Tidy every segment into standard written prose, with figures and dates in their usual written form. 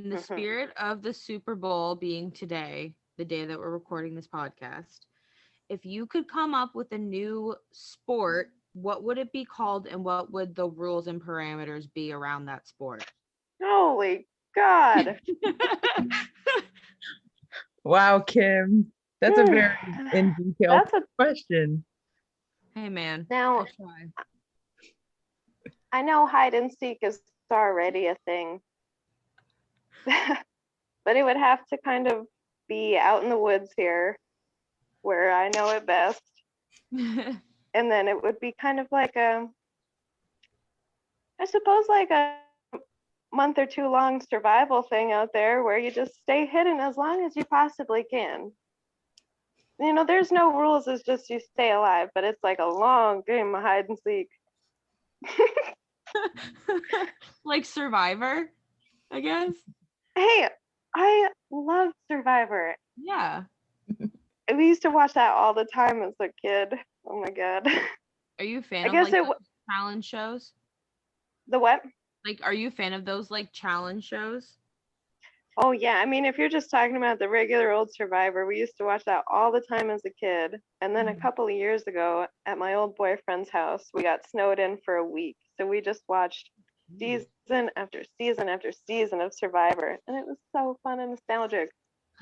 In the spirit of the Super Bowl being today, the day that we're recording this podcast, if you could come up with a new sport, what would it be called and what would the rules and parameters be around that sport? Holy God. Wow, Kim. That's a very in detail That's a question. Hey man, now I try. I know hide and seek is already a thing. But it would have to kind of be out in the woods here where I know it best. And then it would be kind of like I suppose like a month or two long survival thing out there where you just stay hidden as long as you possibly can. You know, there's no rules, it's just you stay alive, but it's like a long game of hide and seek. Like Survivor, I guess. Hey, I love Survivor. Yeah. We used to watch that all the time as a kid. Oh my God. Are you a fan I of guess like those challenge shows? The what? Like, are you a fan of those like challenge shows? Oh yeah, I mean, if you're just talking about the regular old Survivor, we used to watch that all the time as a kid. And then a couple of years ago at my old boyfriend's house, we got snowed in for a week. So we just watched season after season after season of Survivor. And it was so fun and nostalgic.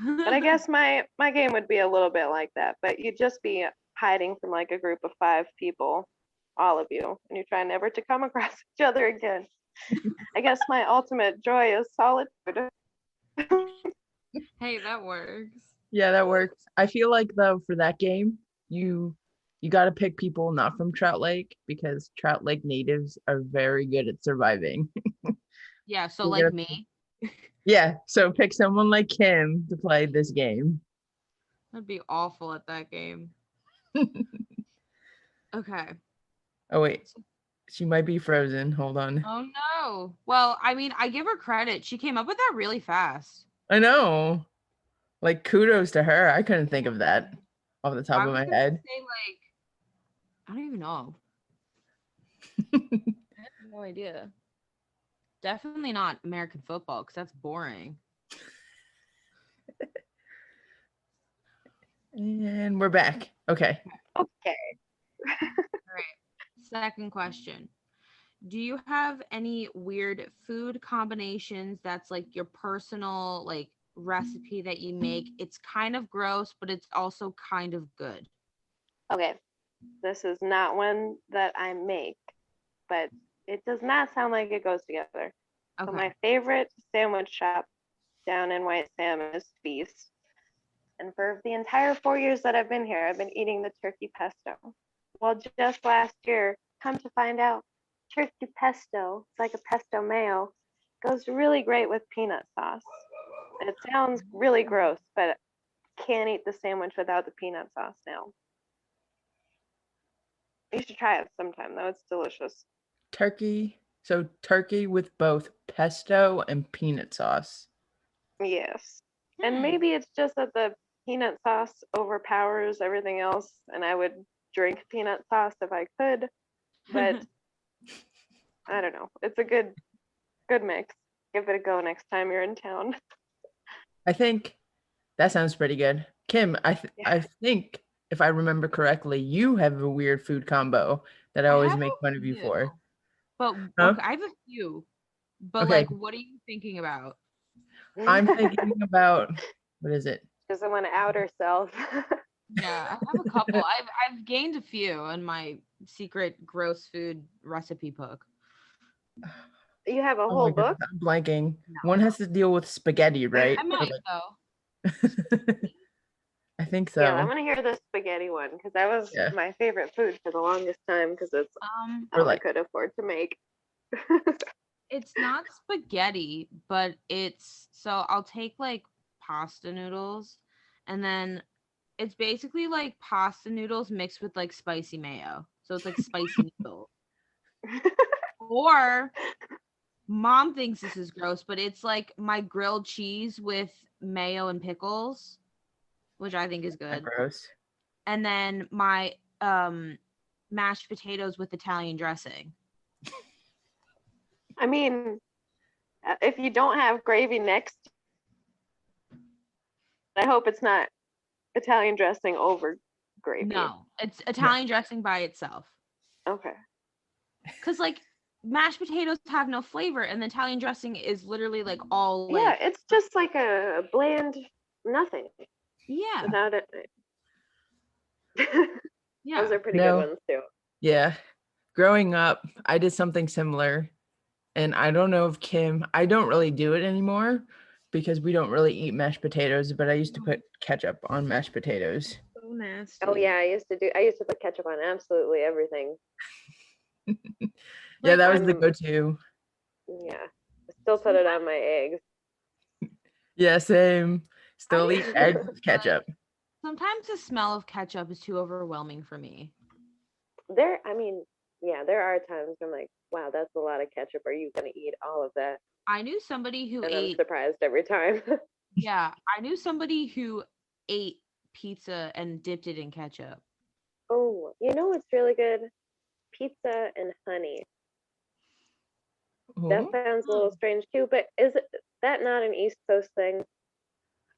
But I guess my game would be a little bit like that. But you'd just be hiding from like a group of 5 people, all of you, and you try never to come across each other again. I guess my ultimate joy is solitude. Hey, that works. Yeah, that works. I feel like though for that game, you got to pick people not from Trout Lake because Trout Lake natives are very good at surviving. Yeah, so You like gotta- me. Yeah, so pick someone like Kim to play this game. I'd be awful at that game. Okay. Oh wait, she might be frozen. Hold on. Oh no. Well, I mean, I give her credit. She came up with that really fast. I know. Like kudos to her. I couldn't think of that off the top I of was my gonna head. say like, I don't even know. I have no idea. Definitely not American football because that's boring. And we're back. Okay. Okay. All right. Second question. Do you have any weird food combinations that's like your personal like recipe that you make? It's kind of gross, but it's also kind of good. Okay. This is not one that I make, but it does not sound like it goes together. So Okay. my favorite sandwich shop down in White Sam is Feast. And for the entire 4 years that I've been here, I've been eating the turkey pesto. Well, just last year, come to find out, turkey pesto, it's like a pesto mayo, goes really great with peanut sauce. It sounds really gross, but can't eat the sandwich without the peanut sauce now. You should try it sometime, though. It's delicious. Turkey. So turkey with both pesto and peanut sauce. Yes. And maybe it's just that the peanut sauce overpowers everything else, and I would drink peanut sauce if I could, but I don't know. It's a good mix. Give it a go next time you're in town. I think that sounds pretty good. Kim, I Yeah. think if I remember correctly, you have a weird food combo that I I always have make a fun of you few, for. but Huh? okay, I have a few. But Okay. like, what are you thinking about? I'm thinking about what is it? Doesn't want to out herself. Yeah, I have a couple. I've gained a few in my secret gross food recipe book. You have a Oh my whole god, book? I'm blanking. No. One has to deal with spaghetti, right? I might though. I think Yeah, I so. want to hear the spaghetti one because that was Yeah. my favorite food for the longest time because it's Or all I like could afford to make. It's not spaghetti, but so I'll take like pasta noodles and then it's basically like pasta noodles mixed with like spicy mayo. So it's like spicy noodles. Or mom thinks this is gross, but it's like my grilled cheese with mayo and pickles, which I think is good. gross. And then my mashed potatoes with Italian dressing. I mean, If you don't have gravy next, I hope it's not Italian dressing over gravy. No, it's Italian dressing by itself. Okay. Because like mashed potatoes have no flavor, and the Italian dressing is literally like all Yeah, like it's just like a bland nothing yeah, without it. yeah. Those are pretty No. good ones too. Yeah. Growing up, I did something similar. And I don't know if Kim, I don't really do it anymore because we don't really eat mashed potatoes, but I used to put ketchup on mashed potatoes. So nasty. Oh yeah, I used to put ketchup on absolutely everything. Yeah, that was I'm- the go-to. Yeah. I still put it on my eggs. Yeah, same. Still eat eggs with But ketchup. sometimes the smell of ketchup is too overwhelming for me. There are times where I'm like, wow, that's a lot of ketchup. Are you gonna eat all of that? I knew somebody who And I'm ate surprised every time. yeah, I knew somebody who ate pizza and dipped it in ketchup. Oh, you know what's really good? Pizza and honey. That Ooh, sounds a little strange too, but is that not an East Coast thing?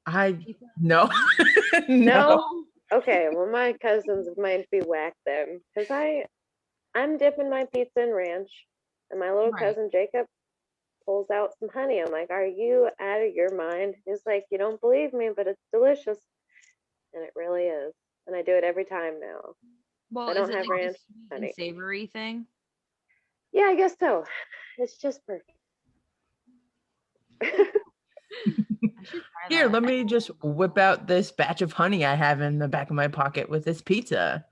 Pizza and no. honey? No. Okay, well my cousins might be whack then, because I'm dipping my pizza in ranch, and my little Right. cousin Jacob pulls out some honey. I'm like, "Are you out of your mind?" He's like, "You don't believe me, but it's delicious," and it really is. And I do it every time now. Well, I is don't it have like a ranch sweet and honey. savory thing? Yeah, I guess so. It's just perfect. I should try Here, that. let me just whip out this batch of honey I have in the back of my pocket with this pizza.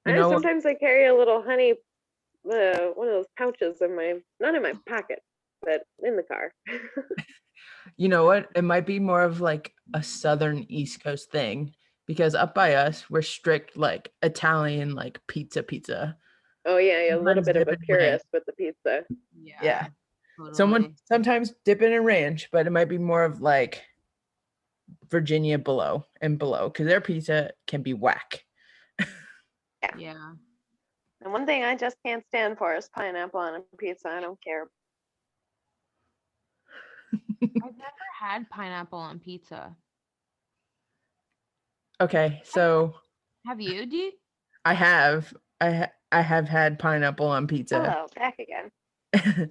You know, Sometimes I carry a little honey, one of those pouches in my, not in my pocket, but in the car. you know what? It might be more of like a Southern East Coast thing because up by us, we're strict like Italian, like pizza. Oh yeah, a little Sometimes bit of dip a in ranch. purist with the pizza. Yeah. Someone Totally. sometimes dip in ranch, but it might be more of like Virginia below because their pizza can be whack. Yeah. And one thing I just can't stand for is pineapple on a pizza. I don't care. I've never had pineapple on pizza. Okay, so Have you? Do you? I have I have had pineapple on pizza. Hello, back again.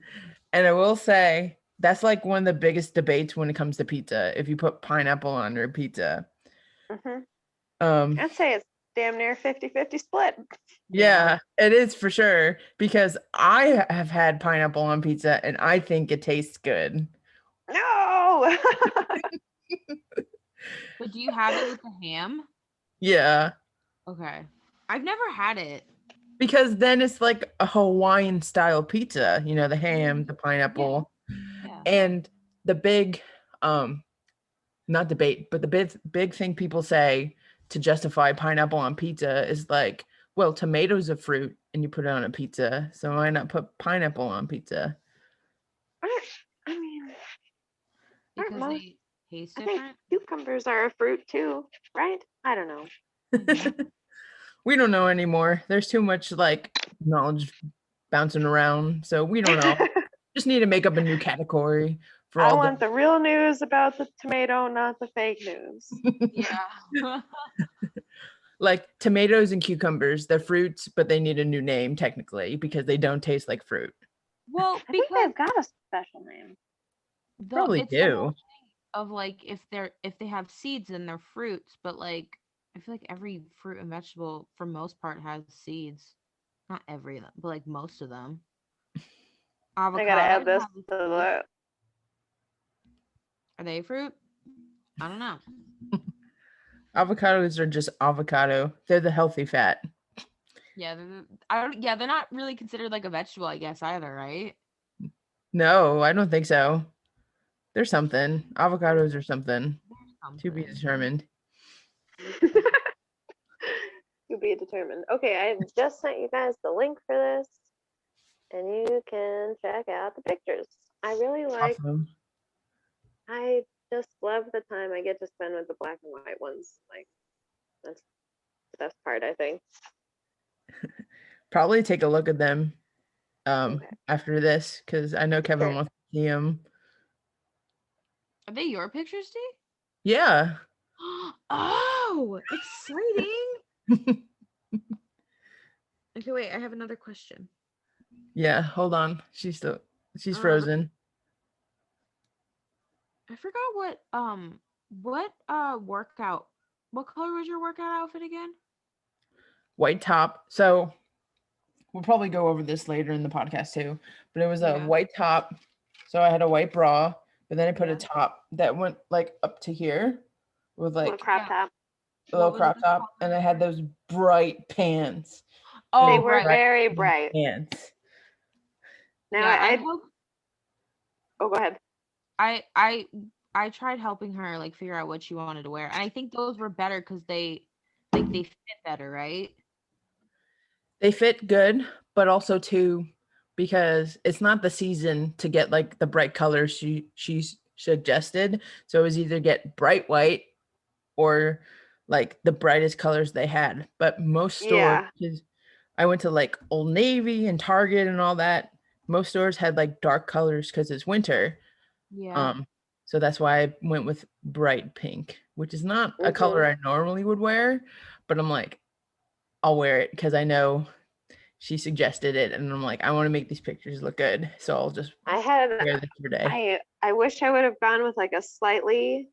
And I will say that's like one of the biggest debates when it comes to pizza. If you put pineapple on your pizza, I'd say it's damn near 50-50 split. yeah, it is for sure because I have had pineapple on pizza and I think it tastes good. No. But do you have it with the ham? Yeah, Okay. I've never had it. because then it's like a Hawaiian style pizza, you know, the ham, the pineapple, Yeah. and the big not debate, but the big thing people say to justify pineapple on pizza is like, well, tomatoes are fruit and you put it on a pizza, so why not put pineapple on pizza? I mean, aren't Because most, they taste I think different. cucumbers are a fruit too, right? I don't know. We don't know anymore. There's too much like knowledge bouncing around, so we don't know. Just need to make up a new category for I all want the the real news about the tomato, not the fake news. Yeah. like tomatoes and cucumbers. They're fruits, but they need a new name technically because they don't taste like fruit. Well, I think because they've got a special name. Probably it's the whole do. thing of like if they have seeds then they're fruits, but like I feel like every fruit and vegetable for most part has seeds. Not every of them, but like most of them. I gotta add Avocados this have to seeds. the. Are they fruit? I don't know. Avocados are just avocado. They're the healthy fat. Yeah, I don't. Yeah, they're not really considered like a vegetable, I guess, either, right? No, I don't think so. There's something. Avocados are something to be Something. determined. To be determined. Okay, I just sent you guys the link for this, and you can check out the pictures. I really like. Awesome. I just love the time I get to spend with the black and white ones. Like that's the best part, I think. Probably take a look at them Okay. after this because I know Kevin Sure. wants to see them. Are they your pictures, Steve? Yeah. Oh, exciting. Okay, wait, I have another question. Yeah, hold on. She's frozen. I forgot what workout. What color was your workout outfit again? White top. So we'll probably go over this later in the podcast too. But it was a white top. So I had a white bra, but then I put a top that went like up to here with like little crop top. A little crop top, and I had those bright pants. Oh, they were very bright. Pants. Now I hope. Oh, go ahead. I tried helping her like figure out what she wanted to wear, and I think those were better because they fit better, right? They fit good, but also too because it's not the season to get like the bright colors she suggested. So it was either get bright white or like the brightest colors they had. But most stores, I went to like Old Navy and Target and all that. Most stores had like dark colors because it's winter. Yeah. So that's why I went with bright pink, which is not a color I normally would wear, but I'm like, I'll wear it because I know she suggested it, and I'm like, I want to make these pictures look good, so I'll just wear this for day. I wish I would have gone with like a slightly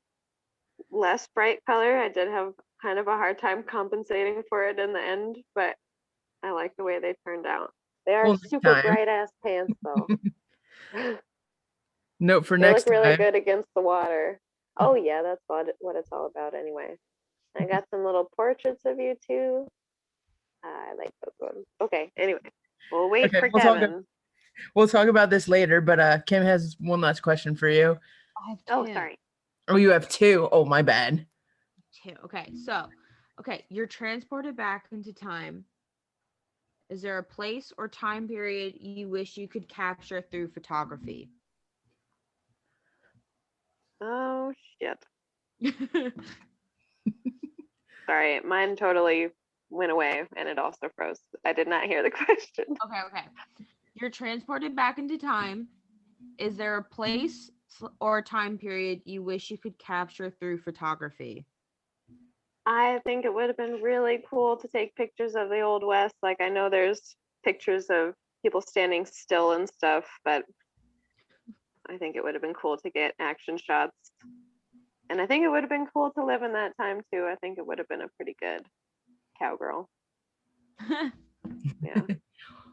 less bright color. I did have kind of a hard time compensating for it in the end, but I like the way they turned out. They are super bright ass pants though. Note for next time. They look really good against the water. Oh yeah, that's what it's all about anyway. I got some little portraits of you too. I like those ones. Okay, anyway, we'll wait for Kevin. We'll talk about this later, but Kim has one last question for you. I have 2. Oh, sorry. Oh, you have 2. Oh, my bad. 2. Okay, so, you're transported back into time. Is there a place or time period you wish you could capture through photography? Oh, shit. Sorry, mine totally went away and it also froze. I did not hear the question. Okay. You're transported back into time. Is there a place or time period you wish you could capture through photography? I think it would have been really cool to take pictures of the Old West. Like, I know there's pictures of people standing still and stuff, but I think it would have been cool to get action shots. And I think it would have been cool to live in that time too. I think it would have been a pretty good cowgirl. Yeah.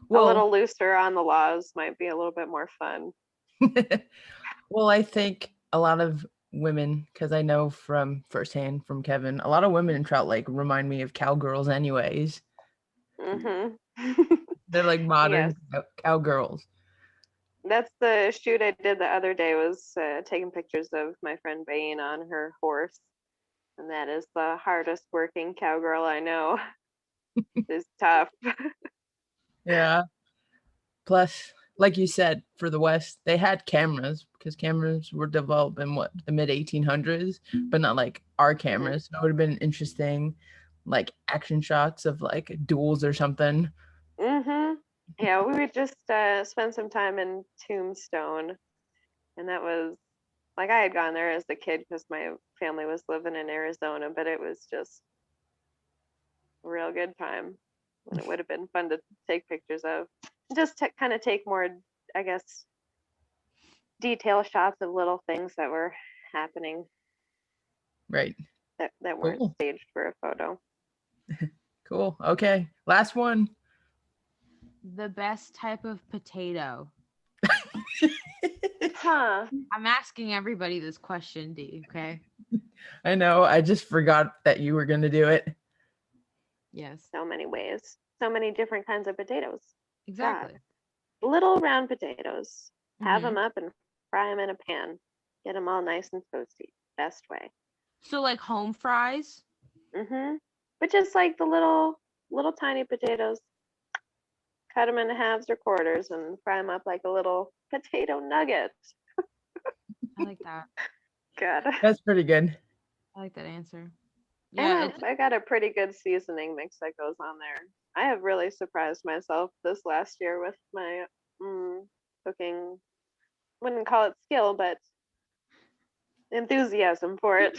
Well, a little looser on the laws might be a little bit more fun. Well, I think a lot of women, because I know from firsthand from Kevin, a lot of women in Trout Lake remind me of cowgirls anyways. They're like modern cowgirls. That's the shoot I did the other day, was taking pictures of my friend Bane on her horse. And that is the hardest working cowgirl I know. It's tough. Yeah. Plus, like you said, for the West, they had cameras because cameras were developed in the mid 1800s, but not like our cameras. So it would have been interesting, like action shots of like duels or something. Yeah, we would just spend some time in Tombstone, and that was like, I had gone there as a kid because my family was living in Arizona, but it was just a real good time, and it would have been fun to take pictures of. Just to kind of take more, I guess, detail shots of little things that were happening. Right. That weren't staged for a photo. Cool. Okay. Last one. The best type of potato. I'm asking everybody this question, D. Okay. I know. I just forgot that you were going to do it. Yes. So many ways. So many different kinds of potatoes. Exactly. God. Little round potatoes. Have them up and fry them in a pan. Get them all nice and toasty. Best way. So like home fries? But just like the little tiny potatoes. Cut them into halves or quarters and fry them up like a little potato nugget. I like that. Good. That's pretty good. I like that answer. Yeah, I got a pretty good seasoning mix that goes on there. I have really surprised myself this last year with my cooking. Wouldn't call it skill, but enthusiasm for it.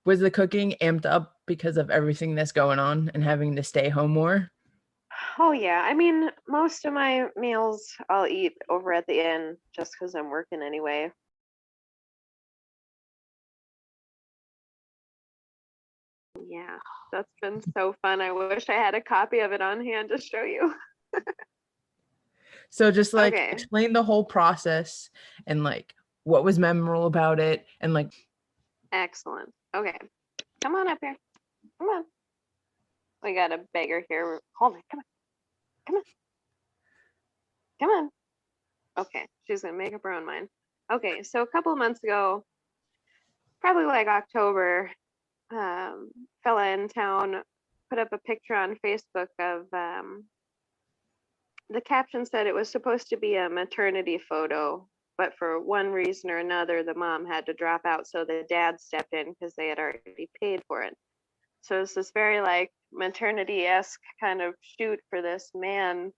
Was the cooking amped up because of everything that's going on and having to stay home more? Oh yeah, I mean, most of my meals I'll eat over at the inn just because I'm working anyway. Yeah, that's been so fun. I wish I had a copy of it on hand to show you. So just like Okay. explain the whole process and like what was memorable about it and like Excellent. Okay. Come on up here. Come on. We got a beggar here. Hold on. Come on. Come on. Come on. Okay. She's going to make up her own mind. Okay. So a couple of months ago, probably like October, fella in town put up a picture on Facebook of the caption said it was supposed to be a maternity photo, but for one reason or another, the mom had to drop out. So the dad stepped in because they had already paid for it. So it's this very like maternity-esque kind of shoot for this man.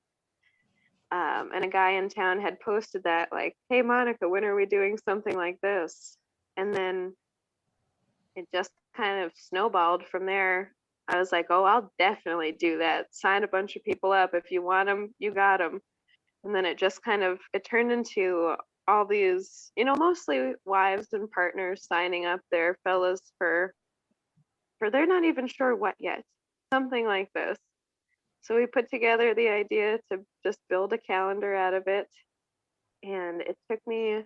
And a guy in town had posted that like, hey, Monica, when are we doing something like this? And then it just kind of snowballed from there. I was like, oh, I'll definitely do that. Sign a bunch of people up. If you want them, you got them. And then it just kind of, it turned into all these, mostly wives and partners signing up their fellas for they're not even sure what yet. Something like this. So we put together the idea to just build a calendar out of it. And it took me,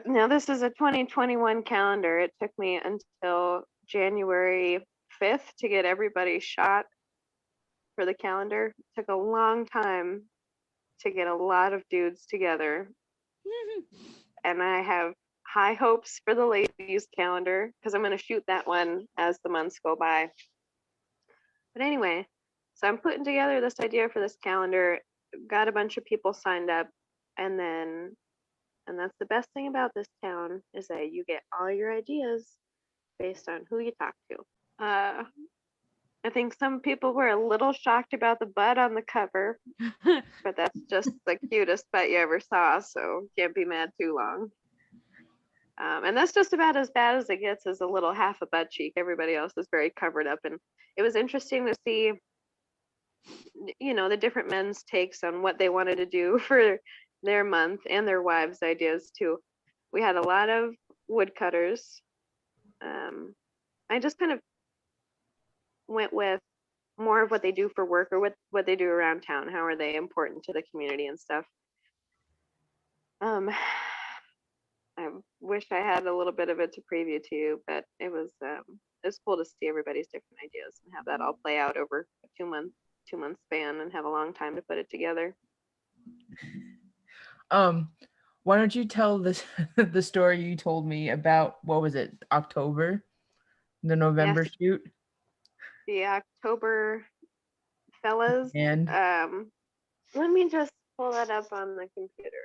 now this is a 2021 calendar. It took me until January 5th to get everybody shot for the calendar. It took a long time to get a lot of dudes together. And I have high hopes for the ladies calendar because I'm going to shoot that one as the months go by. But anyway, so I'm putting together this idea for this calendar, got a bunch of people signed up, and that's the best thing about this town is that you get all your ideas based on who you talk to. I think some people were a little shocked about the butt on the cover, but that's just the cutest butt you ever saw, so can't be mad too long. And that's just about as bad as it gets, is a little half a butt cheek. Everybody else is very covered up, and it was interesting to see, the different men's takes on what they wanted to do for their month and their wives' ideas too. We had a lot of woodcutters. I just kind of went with more of what they do for work or what they do around town. How are they important to the community and stuff? I wish I had a little bit of it to preview to you, but it was cool to see everybody's different ideas and have that all play out over a 2-month span and have a long time to put it together. Why don't you tell this the story you told me about, what was it, October, the November shoot? The October fellas. And let me just pull that up on the computer.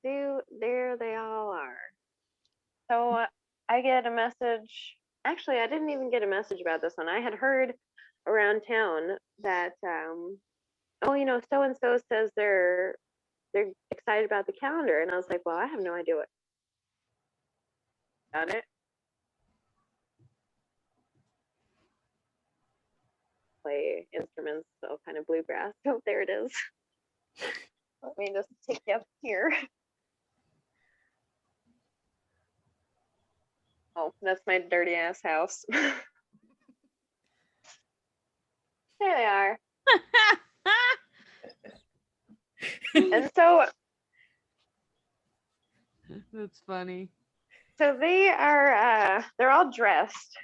There they all are. So I get a message. Actually, I didn't even get a message about this one. I had heard around town that, so and so says they're excited about the calendar, and I was like, well, I have no idea what about it. Play instruments, so kind of bluegrass. Oh, there it is. Let me just take you up here. Oh, that's my dirty ass house. There they are. And so that's funny. So they are they're all dressed.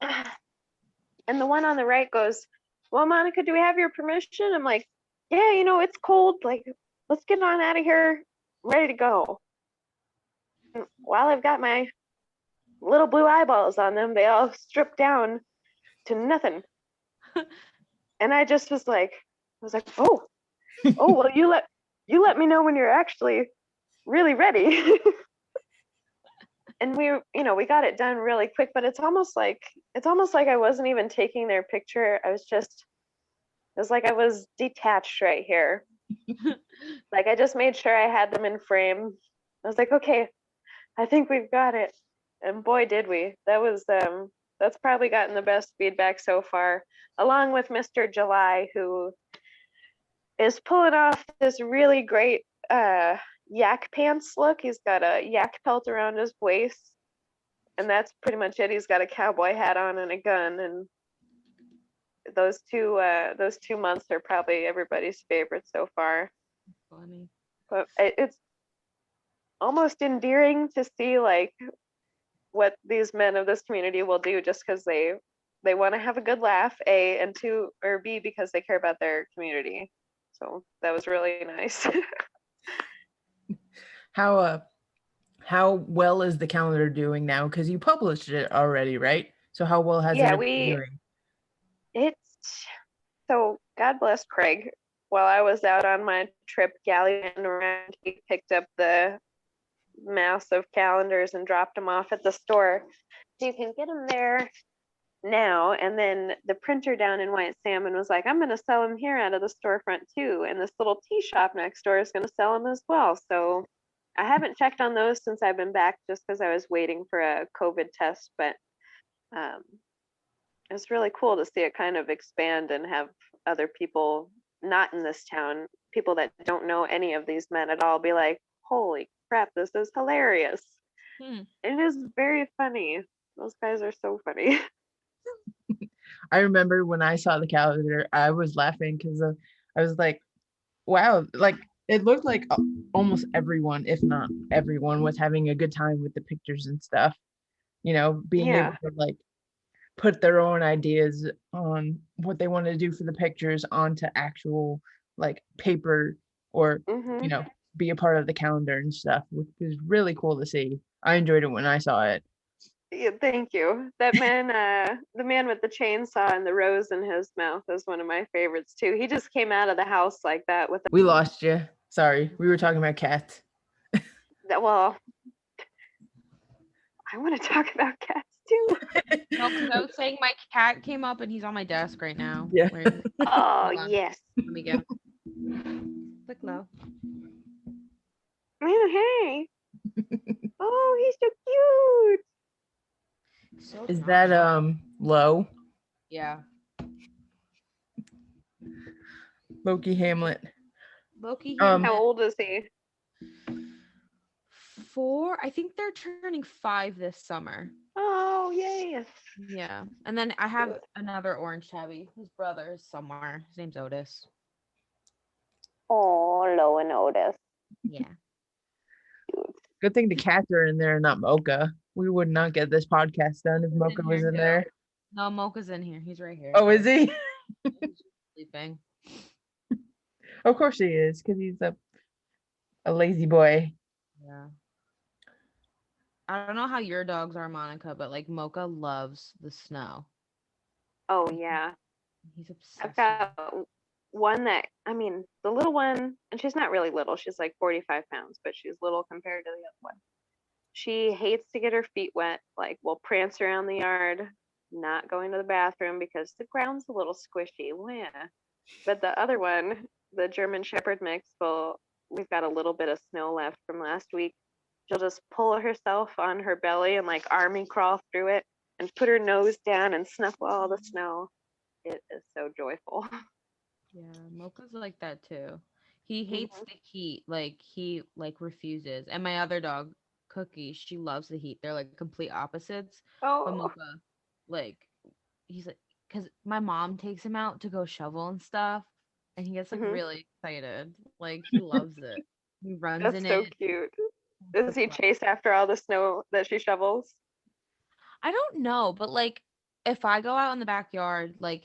And the one on the right goes, well, Monica, do we have your permission? I'm like, yeah, it's cold. Like, let's get on out of here. Ready to go. And while I've got my little blue eyeballs on them, they all strip down to nothing. And I just was like, oh, well, you let me know when you're actually really ready. And we got it done really quick, but it's almost like it's almost like I wasn't even taking their picture. It was like I was detached right here. Like I just made sure I had them in frame. I was like, okay, I think we've got it. And boy, did we. That's probably gotten the best feedback so far, along with Mr. July, who is pulling off this really great yak pants look. He's got a yak pelt around his waist, and that's pretty much it. He's got a cowboy hat on and a gun, and those 2 months are probably everybody's favorite so far. Funny. But it's almost endearing to see like what these men of this community will do just because they want to have a good laugh, A, and two, or B, because they care about their community. So that was really nice. How well is the calendar doing now? Because you published it already, right? So how well has it been doing? It's so God bless Craig. While I was out on my trip gallivanting around, he picked up the mass of calendars and dropped them off at the store. So you can get them there now. And then the printer down in White Salmon was like, I'm going to sell them here out of the storefront too. And this little tea shop next door is going to sell them as well. So I haven't checked on those since I've been back just because I was waiting for a COVID test. But it's really cool to see it kind of expand and have other people not in this town, people that don't know any of these men at all, be like, holy crap, this is hilarious. It is very funny. Those guys are so funny. I remember when I saw the calendar, I was laughing because I was like, wow, like it looked like almost everyone, if not everyone, was having a good time with the pictures and stuff. Being able to like put their own ideas on what they want to do for the pictures onto actual like paper or be a part of the calendar and stuff, which was really cool to see. I enjoyed it when I saw it. Yeah, thank you. That man, the man with the chainsaw and the rose in his mouth is one of my favorites too. He just came out of the house like that with. We lost you. Sorry, we were talking about cats. Well, I want to talk about cats too. No, because I was saying my cat came up and he's on my desk right now. Yeah. Oh yes. Let me get. Click low. Hey. Oh, he's so cute. So Is that low? Yeah. Loki Hamlet. Loki Hamlet. How old is he? 4. I think they're turning 5 this summer. Oh, yay. Yeah. And then I have another orange tabby. His brother is somewhere. His name's Otis. Oh, Lo and Otis. Yeah. Good thing the cats are in there, not Mocha. We would not get this podcast done if Mocha was in there. No, Mocha's in here. He's right here. Oh, is he? He's sleeping. Of course he is, because he's a lazy boy. Yeah. I don't know how your dogs are, Monica, but like Mocha loves the snow. Oh, yeah. He's obsessed. I've got one that, I mean, the little one, and she's not really little. She's like 45 pounds, but she's little compared to the other one. She hates to get her feet wet, like will prance around the yard, not going to the bathroom because the ground's a little squishy. Well, yeah. But the other one, the German Shepherd mix, we've got a little bit of snow left from last week. She'll just pull herself on her belly and like army crawl through it and put her nose down and snuffle all the snow. It is so joyful. Yeah, Mocha's like that too. He hates the heat. Like he like refuses. And my other dog, Cookie, she loves the heat. They're like complete opposites. Oh. But Mocha, like, he's like, because my mom takes him out to go shovel and stuff, and he gets like really excited. Like he loves it. He runs in it. That's so cute. Does he chase after all the snow that she shovels? I don't know, but like if I go out in the backyard, like